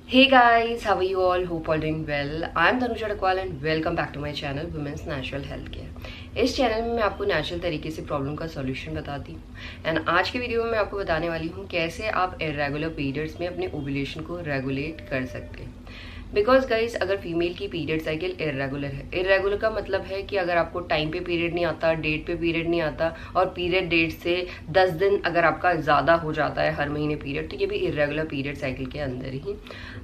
Hey guys, how are you all? Hope all doing well. I am Tanuja Dakwal and welcome back to my channel Women's Natural Health Care. इस channel में मैं आपको natural तरीके से problem का solution बताती हूँ and आज के वीडियो में मैं आपको बताने वाली हूँ कैसे आप इरेगुलर पीरियड्स में अपने ओव्यूलेशन को रेगुलेट कर सकते हैं। बिकॉज गाइज अगर फीमेल की पीरियड साइकिल इरेगुलर है, इरेगुलर का मतलब है कि अगर आपको टाइम पे पीरियड नहीं आता, डेट पे पीरियड नहीं आता और पीरियड डेट से 10 दिन अगर आपका ज़्यादा हो जाता है हर महीने पीरियड, तो ये भी इरेगुलर पीरियड साइकिल के अंदर ही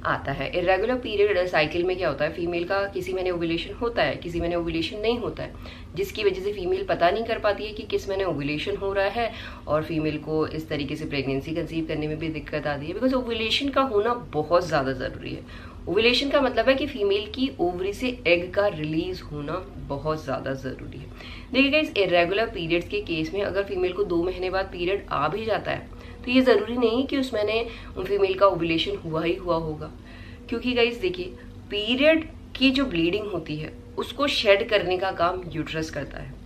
आता है। इरेगुलर पीरियड साइकिल में क्या होता है, फीमेल का किसी महीने ओव्यूलेशन होता है, किसी महीने ओव्यूलेशन नहीं होता है, जिसकी वजह से फीमेल पता नहीं कर पाती है कि किस महीने ओव्यूलेशन हो रहा है और फीमेल को इस तरीके से प्रेगनेंसी कंसीव करने में भी दिक्कत आती है। बिकॉज ओव्यूलेशन का होना बहुत ज़्यादा ज़रूरी है। ओव्यूलेशन का मतलब है कि फीमेल की ओवरी से एग का रिलीज होना बहुत ज़्यादा ज़रूरी है। देखिए गाइस, इरेगुलर पीरियड्स के केस में अगर फीमेल को 2 महीने बाद पीरियड आ भी जाता है तो ये ज़रूरी नहीं कि उस महीने उन फीमेल का ओव्यूलेशन हुआ ही हुआ होगा, क्योंकि गाइस देखिए, पीरियड की जो ब्लीडिंग होती है उसको शेड करने का काम यूट्रस करता है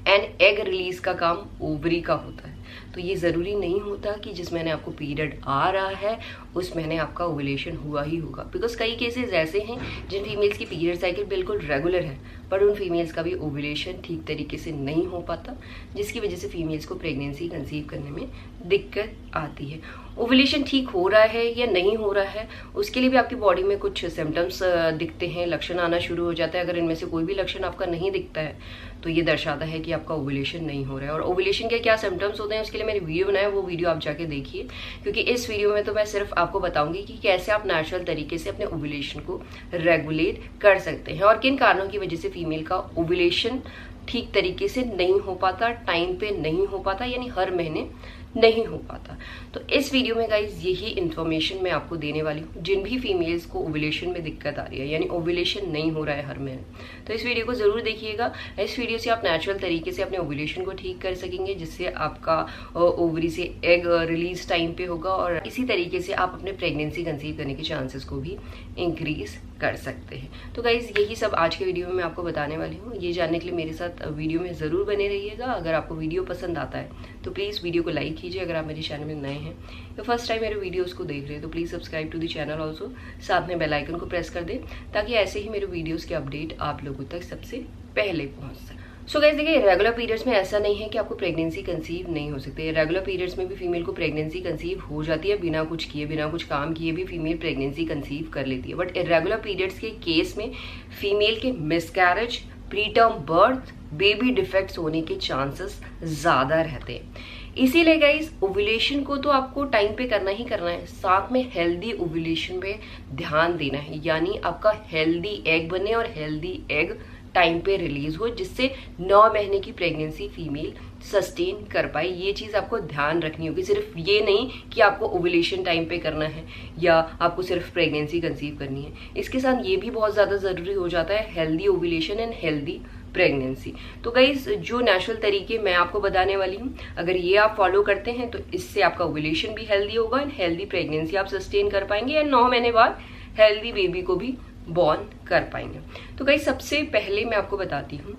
एंड एग रिलीज का काम ओवरी का होता है। तो ये ज़रूरी नहीं होता कि जिस महीने आपको पीरियड आ रहा है उस महीने आपका ओव्यूलेशन हुआ ही होगा। बिकॉज कई केसेस ऐसे हैं जिन फीमेल्स की पीरियड साइकिल बिल्कुल रेगुलर है पर उन फीमेल्स का भी ओव्यूलेशन ठीक तरीके से नहीं हो पाता, जिसकी वजह से फीमेल्स को प्रेगनेंसी कंसीव करने में दिक्कत आती है। ओव्यूलेशन ठीक हो रहा है या नहीं हो रहा है उसके लिए भी आपकी बॉडी में कुछ सिम्टम्स दिखते हैं, लक्षण आना शुरू हो जाता है। अगर इनमें से कोई भी लक्षण आपका नहीं दिखता है तो ये दर्शाता है कि आपका ओव्यूलेशन नहीं हो रहा है। और ओव्यूलेशन के क्या सिम्टम्स होते हैं उसके लिए मैंने वीडियो बनाया, वो वीडियो आप जाके देखिए, क्योंकि इस वीडियो में तो मैं सिर्फ आपको बताऊंगी कि कैसे आप नेचुरल तरीके से अपने ओव्यूलेशन को रेगुलेट कर सकते हैं और किन कारणों की वजह से फीमेल का ओव्यूलेशन ठीक तरीके से नहीं हो पाता, टाइम पे नहीं हो पाता, यानी हर महीने नहीं हो पाता। तो इस वीडियो में गाइज यही इन्फॉर्मेशन मैं आपको देने वाली हूँ। जिन भी फीमेल्स को ओव्यूलेशन में दिक्कत आ रही है, यानी ओव्यूलेशन नहीं हो रहा है हर महीने, तो इस वीडियो को जरूर देखिएगा। इस वीडियो से आप नेचुरल तरीके से अपने ओव्यूलेशन को ठीक कर सकेंगे, जिससे आपका ओवरी से एग रिलीज टाइम पे होगा और इसी तरीके से आप अपने प्रेगनेंसी कंसीव करने के चांसेस को भी इंक्रीज कर सकते हैं। तो गाइज यही सब आज के वीडियो में मैं आपको बताने वाली हूँ। ये जानने के लिए मेरे साथ वीडियो में ज़रूर बने रहिएगा। अगर आपको वीडियो पसंद आता है तो प्लीज़ वीडियो को लाइक कीजिए। अगर आप मेरे चैनल में नए हैं या फर्स्ट टाइम मेरे वीडियोस को देख रहे हैं तो please subscribe to the channel also, साथ में बेल आइकन को प्रेस कर दें ताकि ऐसे ही मेरे वीडियोज़ के अपडेट आप लोगों तक सबसे पहले पहुँच सके। सो गाइस देखिए, रेगुलर पीरियड्स में ऐसा नहीं है कि आपको प्रेगनेंसी कंसीव नहीं हो सकती है। रेगुलर पीरियड्स में भी फीमेल को प्रेगनेंसी कंसीव हो जाती है, बिना कुछ किए, बिना कुछ काम किए भी फीमेल प्रेगनेंसी कंसीव कर लेती है। बट इरेगुलर पीरियड्स के केस में फीमेल के miscarriage, pre term birth, baby defects होने के चांसेस ज़्यादा रहते हैं। इसीलिए गाइस, ओव्यूलेशन को तो आपको टाइम पे करना ही करना है, साथ में हेल्दी ओव्यूलेशन पे ध्यान देना है, यानी आपका हेल्दी एग बने और हेल्दी एग टाइम पे रिलीज हो, जिससे 9 महीने की प्रेगनेंसी फीमेल सस्टेन कर पाए। ये चीज आपको ध्यान रखनी होगी। सिर्फ ये नहीं कि आपको ओव्यूलेशन टाइम पे करना है या आपको सिर्फ प्रेगनेंसी कंसीव करनी है, इसके साथ ये भी बहुत ज्यादा जरूरी हो जाता है, healthy ovulation and healthy pregnancy. तो गाइस, जो नेचुरल तरीके मैं आपको बताने वाली हूँ, अगर ये आप फॉलो करते हैं तो इससे आपका ओव्यूलेशन भी हेल्दी होगा एंड हेल्दी प्रेगनेंसी आप सस्टेन कर पाएंगे एंड 9 महीने बाद हेल्दी बेबी को भी बॉर्न कर पाएंगे। तो गाइस, सबसे पहले मैं आपको बताती हूँ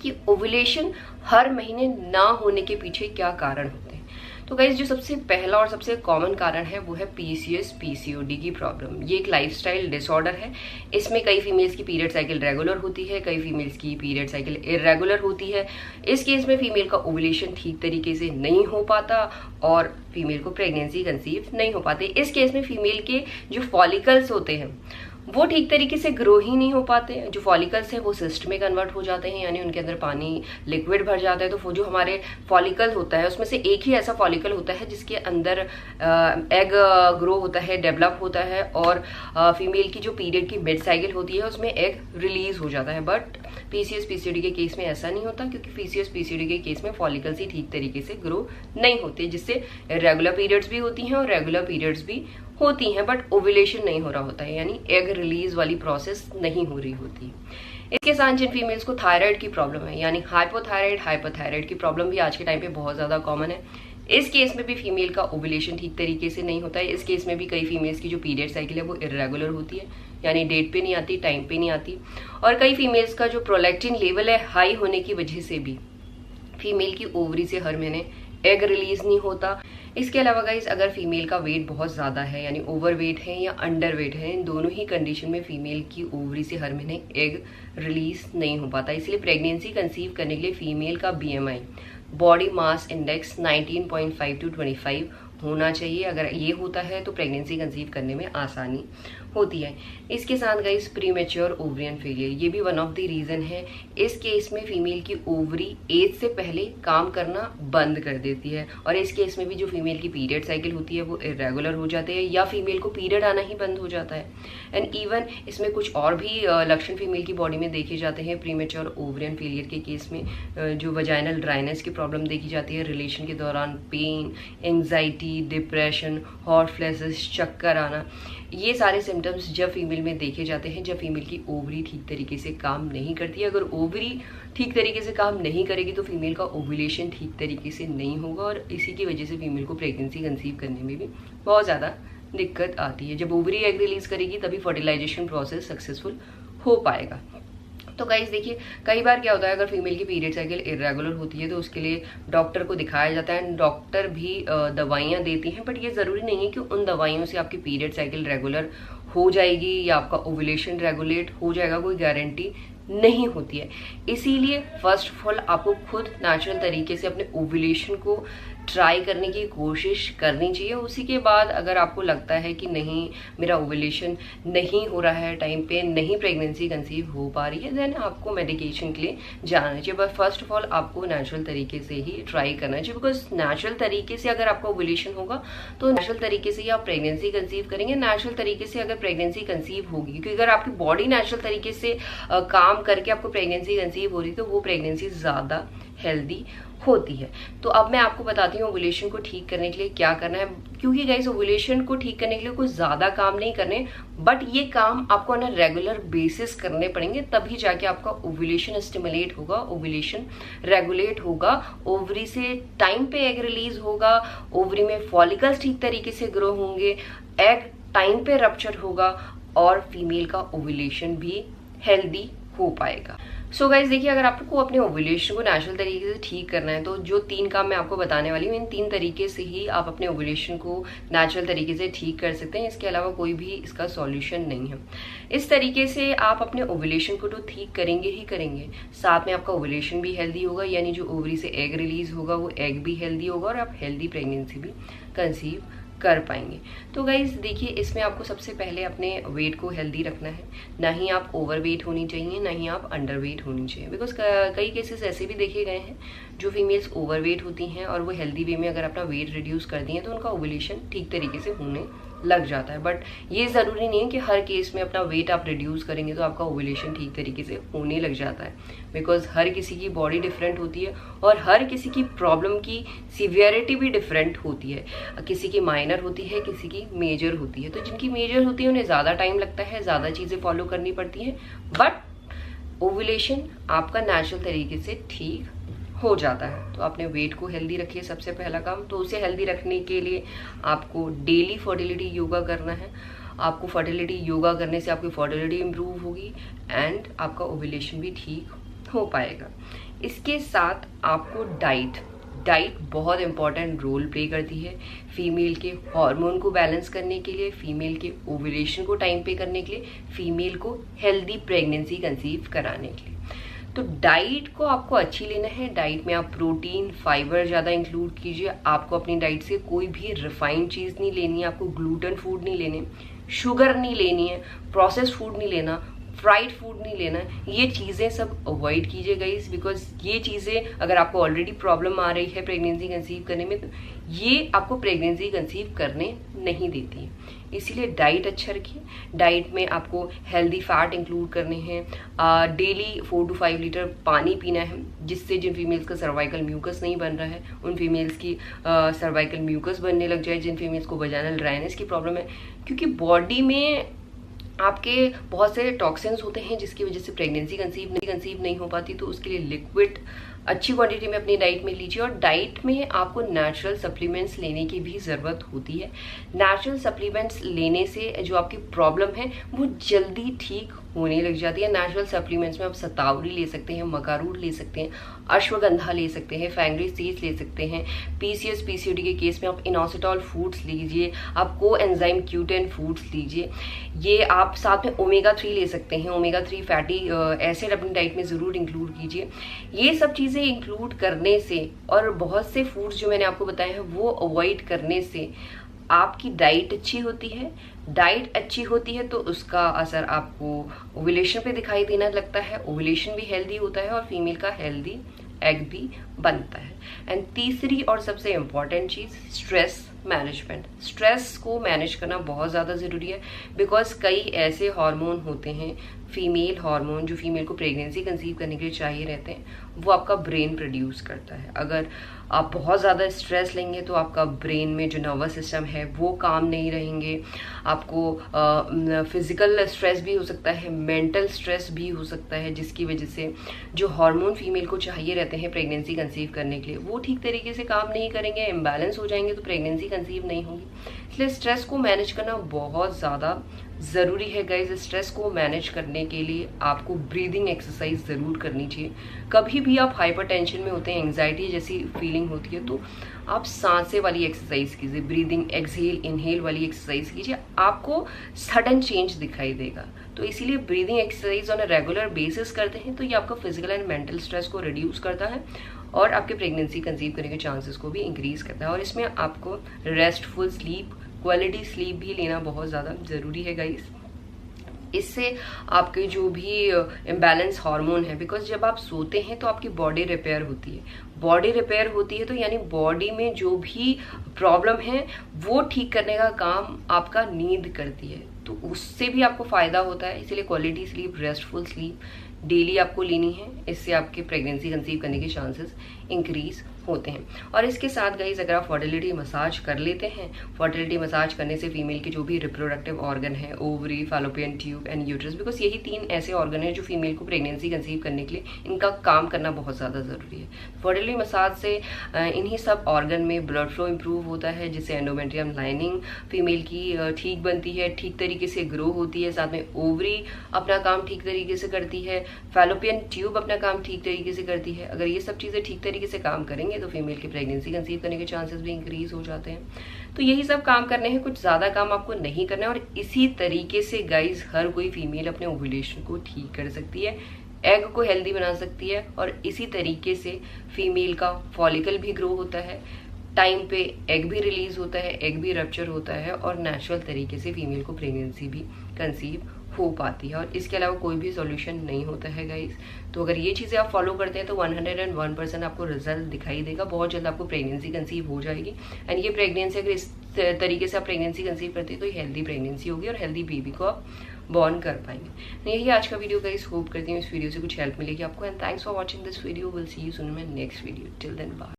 कि ओव्यूलेशन हर महीने ना होने के पीछे क्या कारण होते हैं। तो गाइस, जो सबसे पहला और सबसे कॉमन कारण है वो है पीसीओएस पीसीओडी की प्रॉब्लम। ये एक लाइफस्टाइल डिसऑर्डर है। इसमें कई फीमेल्स की पीरियड साइकिल रेगुलर होती है, कई फीमेल्स की पीरियड साइकिल इरेगुलर होती है। इस केस में फीमेल का ओव्यूलेशन ठीक तरीके से नहीं हो पाता और फीमेल को प्रेगनेंसी कंसीव नहीं हो पाते। इस केस में फीमेल के जो फॉलिकल्स होते हैं वो ठीक तरीके से ग्रो ही नहीं हो पाते। जो फॉलिकल्स हैं वो सिस्ट में कन्वर्ट हो जाते हैं, यानी उनके अंदर पानी लिक्विड भर जाता है। तो वो जो हमारे फॉलिकल होता है उसमें से एक ही ऐसा फॉलिकल होता है जिसके अंदर एग ग्रो होता है, डेवलप होता है और फीमेल की जो पीरियड की मिड साइकिल होती है उसमें एग रिलीज हो जाता है। बट पीसीओएस पीसीओडी के केस में ऐसा नहीं होता, क्योंकि पीसीओएस पीसीओडी के केस में फॉलिकल्स ही ठीक तरीके से ग्रो नहीं होते, जिससे रेगुलर पीरियड्स भी होती हैं और रेगुलर पीरियड्स भी होती हैं बट ओव्यूलेशन नहीं हो रहा होता है, यानी एग रिलीज वाली प्रोसेस नहीं हो रही होती है। इसके साथ जिन फीमेल्स को थायराइड की प्रॉब्लम है, यानी हाइपोथायराइड, हाइपरथायराइड की प्रॉब्लम भी आज के टाइम पे बहुत ज्यादा कॉमन है, इस केस में भी फीमेल का ओव्यूलेशन ठीक तरीके से नहीं होता है। इस केस में भी कई फीमेल्स की जो पीरियड साइकिल है वो इरेगुलर होती है, यानी डेट पे नहीं आती, टाइम पे नहीं आती। और कई फीमेल्स का जो प्रोलैक्टिन लेवल है हाई होने की वजह से भी फीमेल की ओवरी से हर महीने एग रिलीज नहीं होता। इसके अलावा गाइस अगर फीमेल का वेट बहुत ज़्यादा है, यानी ओवर वेट है या अंडर वेट है, इन दोनों ही कंडीशन में फीमेल की ओवरी से हर महीने एग रिलीज नहीं हो पाता। इसलिए प्रेगनेंसी कंसीव करने के लिए फीमेल का BMI, body mass index 19.5 to 25 होना चाहिए। अगर ये होता है तो प्रेगनेंसी कंसीव करने में आसानी होती है। इसके साथ गाइस प्रीमेच्योर ओवरियन फेलियर, ये भी वन ऑफ द रीजन है। इस केस में फीमेल की ओवरी एज से पहले काम करना बंद कर देती है, और इस केस में भी जो फीमेल की पीरियड साइकिल होती है वो इरेगुलर हो जाते हैं, या फीमेल को पीरियड आना ही बंद हो जाता है। एंड इवन इसमें कुछ और भी लक्षण फीमेल की बॉडी में देखे जाते हैं। प्रीमेच्योर ओवरियन फेलियर के केस में जो वजाइनल ड्राइनेस की प्रॉब्लम देखी जाती है, रिलेशन के दौरान pain, anxiety, depression, hot flashes, चक्कर आना, ये सारे सिम्टम्स जब फीमेल में देखे जाते हैं जब फीमेल की ओवरी ठीक तरीके से काम नहीं करती है। अगर ओवरी ठीक तरीके से काम नहीं करेगी तो फीमेल का ओव्यूलेशन ठीक तरीके से नहीं होगा, और इसी की वजह से फीमेल को प्रेगनेंसी कंसीव करने में भी बहुत ज़्यादा दिक्कत आती है। जब ओवरी एग रिलीज करेगी तभी फर्टिलाइजेशन प्रोसेस सक्सेसफुल हो पाएगा। तो गाइस देखिए, कई बार क्या होता है, अगर फीमेल की पीरियड साइकिल इरेगुलर होती है तो उसके लिए डॉक्टर को दिखाया जाता है, डॉक्टर भी दवाइयाँ देती हैं, बट ये ज़रूरी नहीं है कि उन दवाइयों से आपकी पीरियड साइकिल रेगुलर हो जाएगी या आपका ओव्यूलेशन रेगुलेट हो जाएगा, कोई गारंटी नहीं होती है। इसीलिए फर्स्ट ऑफ ऑल आपको खुद नेचुरल तरीके से अपने ओव्यूलेशन को ट्राई करने की कोशिश करनी चाहिए। उसी के बाद अगर आपको लगता है कि नहीं, मेरा ओव्यूलेशन नहीं हो रहा है टाइम पे, नहीं प्रेगनेंसी कंसीव हो पा रही है, देन आपको मेडिकेशन के लिए जाना चाहिए। बट फर्स्ट ऑफ ऑल आपको नेचुरल तरीके से ही ट्राई करना चाहिए, बिकॉज नेचुरल तरीके से अगर आपका ओव्यूलेशन होगा तो नेचुरल तरीके से ही आप प्रेगनेंसी कंसीव करेंगे। नेचुरल तरीके से अगर प्रेगनेंसी कंसीव होगी, क्योंकि अगर आपकी बॉडी नेचुरल तरीके से काम करके आपको प्रेगनेंसी कंसीव हो रही है तो वो प्रेगनेंसी ज़्यादा हेल्दी होती है। तो अब मैं आपको बताती हूँ ओव्यूलेशन को ठीक करने के लिए क्या करना है, क्योंकि गाइस ओव्यूलेशन को ठीक करने के लिए कुछ ज़्यादा काम नहीं करने, बट ये काम आपको ऑन अ रेगुलर बेसिस करने पड़ेंगे, तभी जाके आपका ओव्यूलेशन स्टिमुलेट होगा, ओव्यूलेशन रेगुलेट होगा, ओवरी से टाइम पे एग रिलीज होगा, ओवरी में फॉलिकल्स ठीक तरीके से ग्रो होंगे, एग टाइम पे रप्चर होगा, और फीमेल का ओव्यूलेशन भी हेल्दी हो पाएगा। सो गाइज देखिए, अगर आपको अपने ओव्यूलेशन को नेचुरल तरीके से ठीक करना है तो जो 3 काम मैं आपको बताने वाली हूँ, इन 3 तरीके से ही आप अपने ओव्यूलेशन को नेचुरल तरीके से ठीक कर सकते हैं। इसके अलावा कोई भी इसका सॉल्यूशन नहीं है। इस तरीके से आप अपने ओव्यूलेशन को तो ठीक करेंगे ही करेंगे, साथ में आपका ओव्यूलेशन भी हेल्दी होगा, यानी जो ओवरी से एग रिलीज होगा वो एग भी हेल्दी होगा, और आप हेल्दी प्रेगनेंसी भी कंसीव कर पाएंगे। तो गाइज देखिए, इसमें आपको सबसे पहले अपने वेट को हेल्दी रखना है। ना ही आप ओवर वेट होनी चाहिए, ना ही आप अंडर वेट होनी चाहिए, बिकॉज कई केसेस ऐसे भी देखे गए हैं जो फीमेल्स ओवर वेट होती हैं और वो हेल्दी वे में अगर अपना वेट रिड्यूस कर दिए तो उनका ओव्यूलेशन ठीक तरीके से होने लग जाता है। बट ये ज़रूरी नहीं है कि हर केस में अपना वेट आप रिड्यूस करेंगे तो आपका ओव्यूलेशन ठीक तरीके से होने लग जाता है, बिकॉज हर किसी की बॉडी डिफरेंट होती है और हर किसी की प्रॉब्लम की सीवियरिटी भी डिफरेंट होती है। किसी की माइनर होती है, किसी की मेजर होती है। तो जिनकी मेजर होती है उन्हें ज़्यादा टाइम लगता है, ज़्यादा चीज़ें फॉलो करनी पड़ती हैं, बट ओव्यूलेशन आपका नेचुरल तरीके से ठीक हो जाता है। तो अपने वेट को हेल्दी रखिए, सबसे पहला काम। तो उसे हेल्दी रखने के लिए आपको डेली फर्टिलिटी योगा करना है। आपको फर्टिलिटी योगा करने से आपकी फर्टिलिटी इंप्रूव होगी एंड आपका ओव्यूलेशन भी ठीक हो पाएगा। इसके साथ आपको डाइट बहुत इंपॉर्टेंट रोल प्ले करती है फीमेल के हार्मोन को बैलेंस करने के लिए, फीमेल के ओव्यूलेशन को टाइम पे करने के लिए, फीमेल को हेल्दी प्रेगनेंसी कंसीव कराने के लिए। तो डाइट को आपको अच्छी लेना है। डाइट में आप प्रोटीन, फाइबर ज़्यादा इंक्लूड कीजिए। आपको अपनी डाइट से कोई भी रिफाइंड चीज़ नहीं लेनी है, आपको ग्लूटेन फूड नहीं लेने, शुगर नहीं लेनी है, प्रोसेस्ड फूड नहीं लेना, फ्राइड फूड नहीं लेना। ये चीज़ें सब अवॉइड कीजिए गाइस, बिकॉज ये चीज़ें अगर आपको ऑलरेडी प्रॉब्लम आ रही है प्रेगनेंसी कंसीव करने में तो ये आपको प्रेगनेंसी कंसीव करने नहीं देती है। इसीलिए डाइट अच्छा रखिए। डाइट में आपको हेल्दी फैट इंक्लूड करने हैं, डेली 4 to 5 लीटर पानी पीना है, जिससे जिन फीमेल्स का सर्वाइकल म्यूकस नहीं बन रहा है उन फीमेल्स की सर्वाइकल म्यूकस बनने लग जाए, जिन फीमेल्स को वजाइनल ड्राइनेस की प्रॉब्लम है। क्योंकि बॉडी में आपके बहुत सारे टॉक्सिन्स होते हैं जिसकी वजह से प्रेगनेंसी कंसीव नहीं हो पाती, तो उसके लिए लिक्विड अच्छी क्वांटिटी में अपनी डाइट में लीजिए। और डाइट में आपको नेचुरल सप्लीमेंट्स लेने की भी ज़रूरत होती है। नेचुरल सप्लीमेंट्स लेने से जो आपकी प्रॉब्लम है वो जल्दी ठीक होने लग जाती है। नेचुरल सप्लीमेंट्स में आप सतावरी ले सकते हैं, मकारूट ले सकते हैं, अश्वगंधा ले सकते हैं, फैंगरी सीड्स ले सकते हैं। पीसीएस पीसीओडी के केस में आप इनोसिटॉल फूड्स लीजिए, आप कोएंजाइम Q10 फूड्स लीजिए। ये आप साथ में ओमेगा 3 ले सकते हैं, ओमेगा 3 फैटी एसिड अपनी डाइट में ज़रूर इंक्लूड कीजिए। ये सब चीज़ें इंक्लूड करने से और बहुत से फूड्स जो मैंने आपको बताए हैं वो अवॉइड करने से आपकी डाइट अच्छी होती है। डाइट अच्छी होती है तो उसका असर आपको ओव्यूलेशन पे दिखाई देना लगता है, ओव्यूलेशन भी हेल्दी होता है और फीमेल का हेल्दी एग भी बनता है। एंड तीसरी और सबसे इम्पॉर्टेंट चीज़ स्ट्रेस मैनेजमेंट। स्ट्रेस को मैनेज करना बहुत ज़्यादा ज़रूरी है, बिकॉज कई ऐसे हार्मोन होते हैं, फीमेल हार्मोन, जो फीमेल को प्रेगनेंसी कंसीव करने के लिए चाहिए रहते हैं, वो आपका ब्रेन प्रोड्यूस करता है। अगर आप बहुत ज़्यादा स्ट्रेस लेंगे तो आपका ब्रेन में जो नर्वस सिस्टम है वो काम नहीं रहेंगे। आपको फिजिकल स्ट्रेस भी हो सकता है, मेंटल स्ट्रेस भी हो सकता है, जिसकी वजह से जो हार्मोन फीमेल को चाहिए रहते हैं प्रेगनेंसी कंसीव करने के लिए वो ठीक तरीके से काम नहीं करेंगे, इम्बैलेंस हो जाएंगे तो प्रेगनेंसी कंसीव नहीं होगी। इसलिए स्ट्रेस को मैनेज करना बहुत ज़्यादा ज़रूरी है गाइज। स्ट्रेस को मैनेज करने के लिए आपको ब्रीदिंग एक्सरसाइज ज़रूर करनी चाहिए। कभी भी आप हाइपरटेंशन में होते हैं, एंग्जाइटी जैसी फीलिंग होती है, तो आप सांसें वाली एक्सरसाइज कीजिए, ब्रीदिंग एक्सहेल इनहेल वाली एक्सरसाइज कीजिए, आपको सडन चेंज दिखाई देगा। तो इसीलिए breathing exercise on a regular basis करते हैं तो ये आपका फिजिकल एंड मेंटल स्ट्रेस को रिड्यूस करता है और आपके प्रेगनेंसी कंसीव करने के चांसेस को भी इंक्रीज करता है। और इसमें आपको रेस्टफुल स्लीप, क्वालिटी स्लीप भी लेना बहुत ज़्यादा ज़रूरी है गाइस। इससे आपके जो भी इम्बैलेंस हार्मोन है, बिकॉज जब आप सोते हैं तो आपकी बॉडी रिपेयर होती है, बॉडी रिपेयर होती है तो यानी बॉडी में जो भी प्रॉब्लम है वो ठीक करने का काम आपका नींद करती है, तो उससे भी आपको फायदा होता है। इसीलिए quality sleep, restful sleep daily आपको लेनी है, इससे आपके प्रेगनेंसी कंसीव करने के चांसेस इंक्रीज होते हैं। और इसके साथ गाइस अगर आप फर्टिलिटी मसाज कर लेते हैं, फर्टिलिटी मसाज करने से फीमेल के जो भी रिप्रोडक्टिव ऑर्गन है, ovary, fallopian tube and uterus, because यही 3 ऐसे ऑर्गन है जो फीमेल को प्रेगनेंसी कंसीव करने के लिए इनका काम करना बहुत ज़्यादा ज़रूरी है। फर्टिलिटी मसाज से इन्हीं सब ऑर्गन में ब्लड फ्लो इंप्रूव होता है, जिससे एंडोमेट्रियम लाइनिंग फीमेल की ठीक बनती है, ठीक तरीके से ग्रो होती है, साथ में ओवरी अपना काम ठीक तरीके से करती है, फैलोपियन ट्यूब अपना काम ठीक तरीके से करती है। अगर ये सब चीज़ें ठीक तरीके से काम करेंगे तो फीमेल की प्रेगनेंसी कंसीव करने के चांसेस भी इंक्रीज हो जाते हैं। तो यही सब काम करने हैं, कुछ ज़्यादा काम आपको नहीं करना है। और इसी तरीके से गाइज हर कोई फीमेल अपने ओव्यूलेशन को ठीक कर सकती है, एग को हेल्दी बना सकती है, और इसी तरीके से फीमेल का फॉलिकल भी ग्रो होता है, टाइम पे एग भी रिलीज होता है, एग भी रप्चर होता है, और नेचुरल तरीके से फीमेल को प्रेगनेंसी भी कंसीव हो पाती है। और इसके अलावा कोई भी सॉल्यूशन नहीं होता है गाइस। तो अगर ये चीज़ें आप फॉलो करते हैं तो 101% आपको रिजल्ट दिखाई देगा, बहुत जल्द आपको प्रेगनेंसी कंसीव हो जाएगी। एंड ये प्रेगनेंसी अगर इस तरीके से आप प्रेगनेंसी कंसीव करते हैं तो ये हेल्दी प्रेगनेंसी होगी और हेल्दी बेबी को आप बॉर्न कर पाएंगे। यही आज का वीडियो गाइस, होप करती हूँ इस वीडियो से कुछ हेल्प मिलेगी आपको। And thanks for watching this video, will see you soon in my next video. Till then bye.